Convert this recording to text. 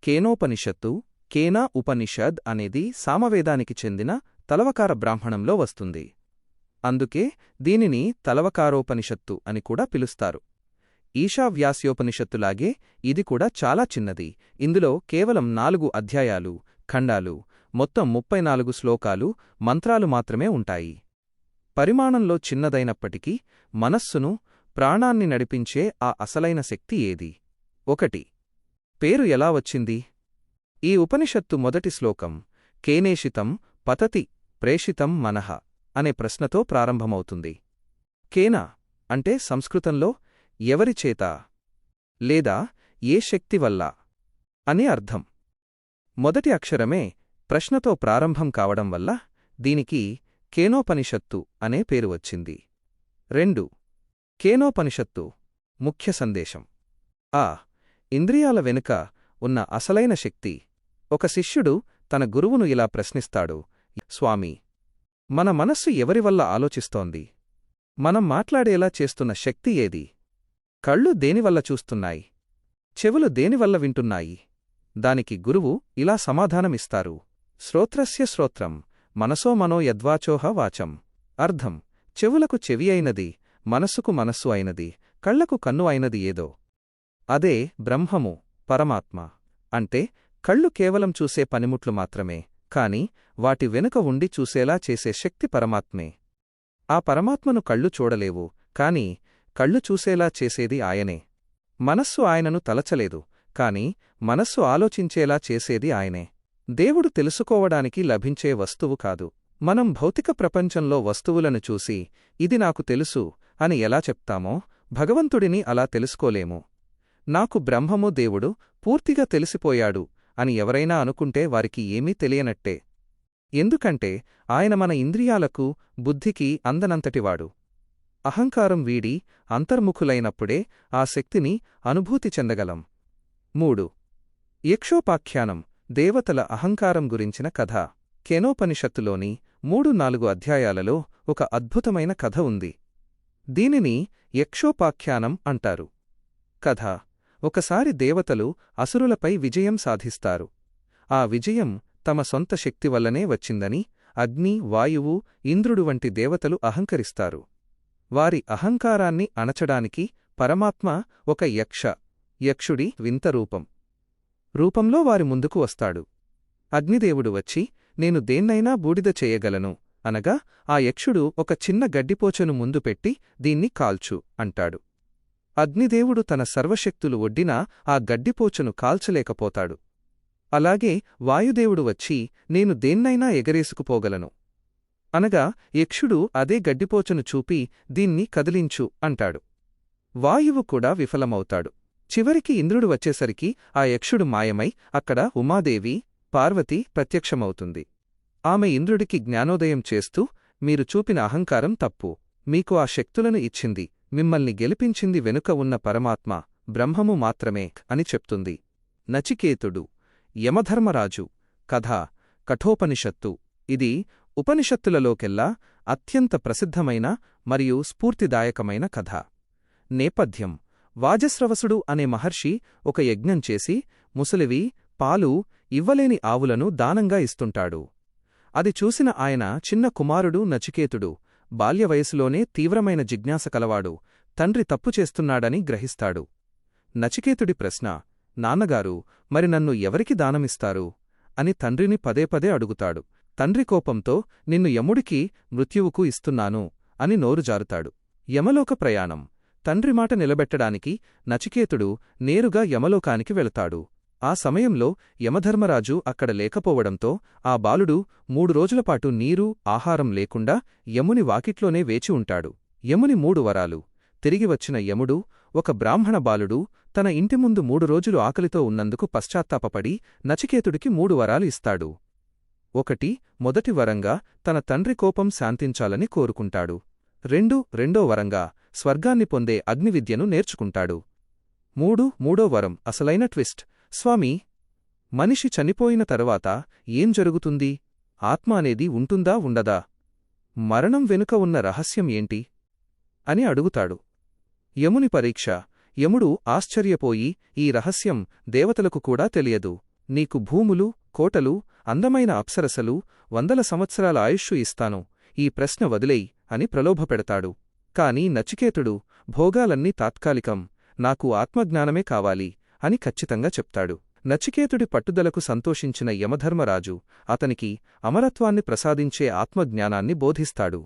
కేనోపనిషత్తు, కేనా ఉపనిషద్ అనేది సామవేదానికి చెందిన తలవకార బ్రాహ్మణంలో వస్తుంది. అందుకే దీనిని తలవకారోపనిషత్తు అని కూడా పిలుస్తారు. ఈశావ్యాస్యోపనిషత్తులాగే ఇది కూడా చాలా చిన్నది. ఇందులో కేవలం 4 అధ్యాయాలు, ఖండాలు, మొత్తం 34 శ్లోకాలు, మంత్రాలు మాత్రమే ఉంటాయి. పరిమాణంలో చిన్నదైనప్పటికీ మనస్సును, ప్రాణాన్ని నడిపించే ఆ అసలైన శక్తి ఏది? 1. పేరు ఎలా వచ్చింది? ఈ ఉపనిషత్తు మొదటి శ్లోకం కేనేషితం పతతి ప్రేషితం మనః అనే ప్రశ్నతో ప్రారంభమవుతుంది. కేన అంటే సంస్కృతంలో ఎవరిచేత లేదా ఏ శక్తి వల్ల అని అర్థం. మొదటి అక్షరమే ప్రశ్నతో ప్రారంభం కావడం వల్ల దీనికి కేనోపనిషత్తు అనే పేరు వచ్చింది. 2. కేనోపనిషత్తు ముఖ్య సందేశం. ఇంద్రియాల వెనుక ఉన్న అసలైన శక్తి. ఒక శిష్యుడు తన గురువును ఇలా ప్రశ్నిస్తాడు: స్వామీ, మన మనస్సు ఎవరివల్ల ఆలోచిస్తోంది? మనం మాట్లాడేలా చేస్తున్న శక్తి ఏది? కళ్ళు దేనివల్ల చూస్తున్నాయి? చెవులు దేనివల్ల వింటున్నాయి? దానికి గురువు ఇలా సమాధానమిస్తారు: శ్రోత్రస్య శ్రోత్రం మనసో మనో యద్వాచోహ వాచం. అర్థం: చెవులకు చెవి అయినది, మనస్సుకు మనస్సు అయినది, కళ్లకు కన్ను అయినది ఏదో అదే బ్రహ్మము, పరమాత్మ. అంటే కళ్ళు కేవలం చూసే పనిముట్లు మాత్రమే, కాని వాటి వెనుక ఉండి చూసేలా చేసే శక్తి పరమాత్మే. ఆ పరమాత్మను కళ్ళు చూడలేవు, కాని కళ్ళు చూసేలా చేసేది ఆయనే. మనస్సు ఆయనను తలచలేదు, కాని మనస్సు ఆలోచించేలా చేసేది ఆయనే. దేవుడు తెలుసుకోవడానికి లభించే వస్తువు కాదు. మనం భౌతిక ప్రపంచంలో వస్తువులను చూసి ఇది నాకు తెలుసు అని ఎలా చెప్తామో భగవంతుడిని అలా తెలుసుకోలేము. నాకు బ్రహ్మము, దేవుడు పూర్తిగా తెలిసిపోయాడు అని ఎవరైనా అనుకుంటే వారికి ఏమీ తెలియనట్టే. ఎందుకంటే ఆయన మన ఇంద్రియాలకు, బుద్ధికి అందనంతటివాడు. అహంకారం వీడి అంతర్ముఖులైనప్పుడే ఆ శక్తిని అనుభూతి చెందగలం. 3. యక్షోపాఖ్యానం దేవతల అహంకారం గురించిన కథ. కేనోపనిషత్తులోని 3-4 అధ్యాయాలలో ఒక అద్భుతమైన కథ ఉంది. దీనిని యక్షోపాఖ్యానం అంటారు. కథ: ఒకసారి దేవతలు అసురులపై విజయం సాధిస్తారు. ఆ విజయం తమ సొంత శక్తి వల్లనే వచ్చిందని అగ్ని, వాయువు, ఇంద్రుడు వంటి దేవతలు అహంకరిస్తారు. వారి అహంకారాన్ని అణచడానికి పరమాత్మ ఒక యక్షుడి వింత రూపంలో వారి ముందుకు వస్తాడు. అగ్నిదేవుడు వచ్చి, నేను దేన్నైనా బూడిద చేయగలను అనగా ఆ యక్షుడు ఒక చిన్న గడ్డిపోచను ముందు పెట్టి, దీన్ని కాల్చు అంటాడు. అగ్నిదేవుడు తన సర్వశక్తులు ఒడ్డినా ఆ గడ్డిపోచను కాల్చలేకపోతాడు. అలాగే వాయుదేవుడు వచ్చి, నేను దేన్నైనా ఎగరేసుకుపోగలను అనగా యక్షుడు అదే గడ్డిపోచను చూపి, దీన్ని కదిలించు అంటాడు. వాయువు కూడా విఫలమవుతాడు. చివరికి ఇంద్రుడు వచ్చేసరికి ఆ యక్షుడు మాయమై అక్కడ ఉమాదేవి, పార్వతి ప్రత్యక్షమవుతుంది. ఆమె ఇంద్రుడికి జ్ఞానోదయం చేస్తూ, మీరు చూపిన అహంకారం తప్పు. మీకు ఆ శక్తులను ఇచ్చింది, మిమ్మల్ని గెలిపించింది వెనుక ఉన్న పరమాత్మ, బ్రహ్మము మాత్రమే అని చెప్తుంది. నచికేతుడు, యమధర్మరాజు కథ. కఠోపనిషత్తు. ఇది ఉపనిషత్తులలోకెల్లా అత్యంత ప్రసిద్ధమైన మరియు స్ఫూర్తిదాయకమైన కథ. నేపథ్యం: వాజస్రవసుడు అనే మహర్షి ఒక యజ్ఞం చేసి ముసలివి, పాలు ఇవ్వలేని ఆవులను దానంగా ఇస్తుంటాడు. అది చూసిన ఆయన చిన్న కుమారుడు నచికేతుడు బాల్యవయసులోనే తీవ్రమైన జిజ్ఞాస కలవాడు, తండ్రి తప్పు చేస్తున్నాడని గ్రహిస్తాడు. నచికేతుడి ప్రశ్న: నాన్నగారు, మరి నన్ను ఎవరికి దానమిస్తారు అని తండ్రిని పదేపదే అడుగుతాడు. తండ్రి కోపంతో, నిన్ను యముడికి, మృత్యువుకు ఇస్తున్నాను అని నోరు జారుతాడు. యమలోక ప్రయాణం. తండ్రి మాట నిలబెట్టడానికి నచికేతుడు నేరుగా యమలోకానికి వెళతాడు. ఆ సమయంలో యమధర్మరాజు అక్కడ లేకపోవడంతో ఆ బాలుడు 3 రోజులపాటు నీరు, ఆహారం లేకుండా యముని వాకిట్లోనే వేచి ఉంటాడు. యముని 3 వరాలు. తిరిగి వచ్చిన యముడు, ఒక బ్రాహ్మణ బాలుడు తన ఇంటి ముందు 3 రోజులు ఆకలితో ఉన్నందుకు పశ్చాత్తాపపడి నచికేతుడికి 3 వరాలు ఇస్తాడు. 1. మొదటి వరంగా తన తండ్రి కోపం శాంతించాలని కోరుకుంటాడు. 2. రెండో వరంగా స్వర్గాన్ని పొందే అగ్నివిద్యను నేర్చుకుంటాడు. 3. మూడో వరం అసలైన ట్విస్ట్: స్వామీ, మనిషి చనిపోయిన తరువాత ఏం జరుగుతుంది? ఆత్మ అనేది ఉంటుందా, ఉండదా? మరణం వెనుక ఉన్న రహస్యం ఏంటి అని అడుగుతాడు. యముని పరీక్ష. యముడు ఆశ్చర్యపోయి, ఈ రహస్యం దేవతలకు కూడా తెలియదు. నీకు భూములు, కోటలు, అందమైన అప్సరసలు, 100 సంవత్సరాల ఆయుష్షు ఇస్తాను, ఈ ప్రశ్న వదిలేయ్ అని ప్రలోభపెడతాడు. కాని నచికేతుడు, భోగాలన్నీ తాత్కాలికం, నాకు ఆత్మజ్ఞానమే కావాలి అని ఖచ్చితంగా చెప్తాడు. నచికేతుడి పట్టుదలకు సంతోషించిన యమధర్మరాజు అతనికి అమరత్వాన్ని ప్రసాదించే ఆత్మజ్ఞానాన్ని బోధిస్తాడు.